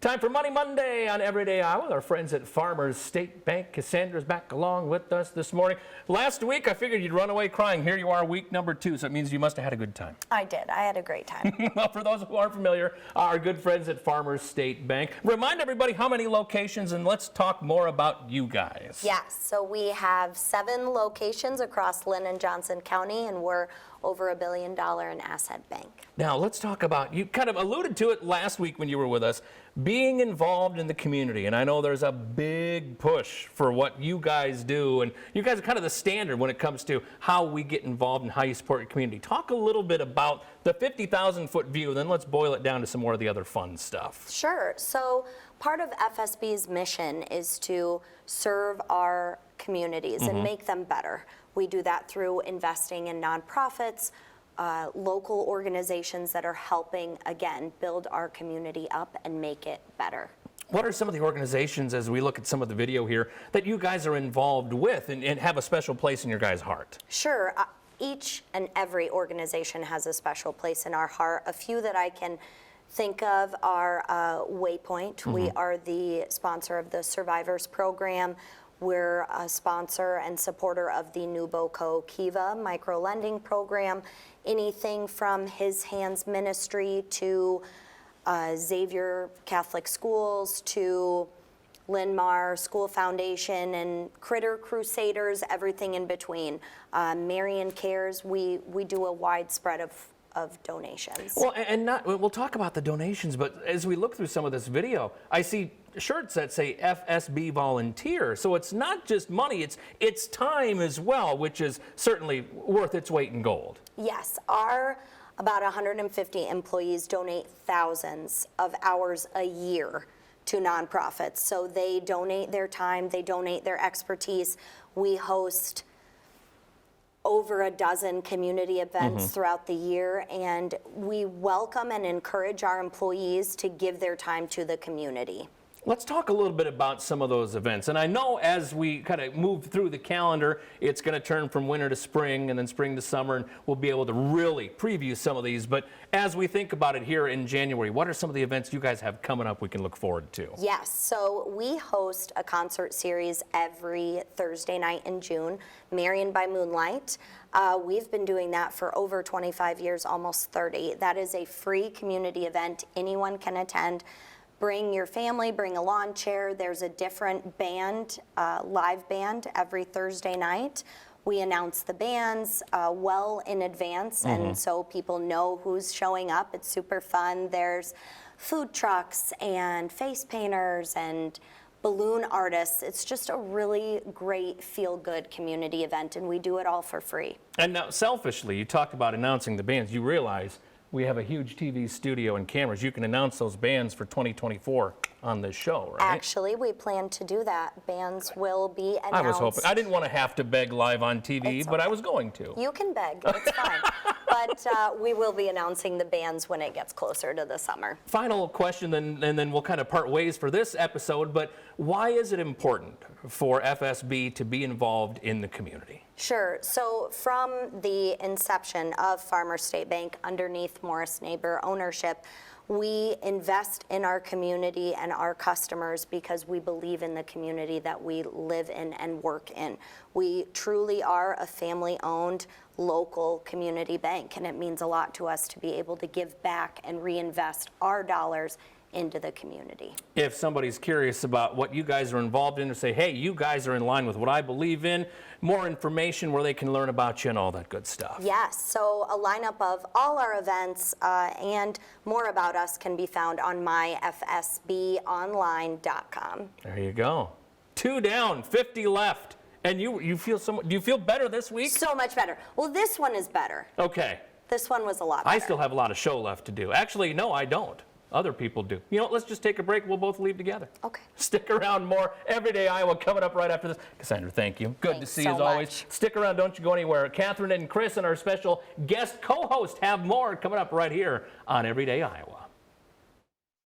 Time for Money Monday on Everyday Iowa with our friends at Farmers State Bank. Cassandra's back along with us this morning. Last week, I figured you'd run away crying. Here you are, week number 2, so it means you must have had a good time. I did. I had a great time. Well, for those who aren't familiar, our good friends at Farmers State Bank. Remind everybody how many locations, and let's talk more about you guys. Yes, so we have 7 locations across Linn and Johnson County, and we're over $1 billion in asset bank. Now, let's talk about, you kind of alluded to it last week when you were with us, being involved in the community. And I know there's a big push for what you guys do, and you guys are kind of the standard when it comes to how we get involved and how you support your community. Talk a little bit about the 50,000-foot view, then let's boil it down to some more of the other fun stuff. Sure. So part of FSB's mission is to serve our communities and make them better. We do that through investing in nonprofits, local organizations that are helping, again, build our community up and make it better. What are some of the organizations, as we look at some of the video here, that you guys are involved with and have a special place in your guys' heart? Sure. Each and every organization has a special place in our heart. A few that I can think of are Waypoint. We are the sponsor of the Survivors Program. We're a sponsor and supporter of the NewBoCo Kiva micro-lending program. Anything from His Hands Ministry to Xavier Catholic Schools to Linn-Mar School Foundation and Critter Crusaders, everything in between. Marion Cares, we do a wide spread of donations. Well, we'll talk about the donations, but as we look through some of this video, I see shirts that say FSB Volunteer. So it's not just money, it's time as well, which is certainly worth its weight in gold. Yes, our about 150 employees donate thousands of hours a year to nonprofits. So they donate their time, they donate their expertise. We host over a dozen community events throughout the year, and we welcome and encourage our employees to give their time to the community. Let's talk a little bit about some of those events. And I know as we kind of move through the calendar, it's going to turn from winter to spring and then spring to summer, and we'll be able to really preview some of these. But as we think about it here in January, what are some of the events you guys have coming up we can look forward to? Yes, so we host a concert series every Thursday night in June, Marion by Moonlight. We've been doing that for over 25 years, almost 30. That is a free community event. Anyone can attend. Bring your family, bring a lawn chair. There's a different band, live band, every Thursday night. We announce the bands well in advance, and so people know who's showing up. It's super fun. There's food trucks and face painters and balloon artists. It's just a really great feel-good community event, and we do it all for free. And now, selfishly, you talked about announcing the bands. You realize we have a huge TV studio and cameras. You can announce those bands for 2024 on this show, right? Actually, we plan to do that. Bands will be announced. I was hoping. I didn't want to have to beg live on TV, but I was going to. You can beg. It's fine. But we will be announcing the bands when it gets closer to the summer. Final question, and then we'll kind of part ways for this episode, but why is it important for FSB to be involved in the community? Sure. So from the inception of Farmers State Bank underneath Morris Neighbor ownership, we invest in our community and our customers because we believe in the community that we live in and work in. We truly are a family-owned local community bank, and it means a lot to us to be able to give back and reinvest our dollars into the community. If somebody's curious about what you guys are involved in, or say, hey, you guys are in line with what I believe in, more information where they can learn about you and all that good stuff. Yes, so a lineup of all our events and more about us can be found on myfsbonline.com. There you go. 2 down, 50 left. And you feel do you feel better this week? So much better. Well, this one is better. Okay. This one was a lot better. I still have a lot of show left to do. Actually, no, I don't. Other people do. You know what, let's just take a break. We'll both leave together. Okay. Stick around, more Everyday Iowa coming up right after this. Cassandra, thank you. Good to see you as always. Stick around, don't you go anywhere. Catherine and Chris and our special guest co-host have more coming up right here on Everyday Iowa.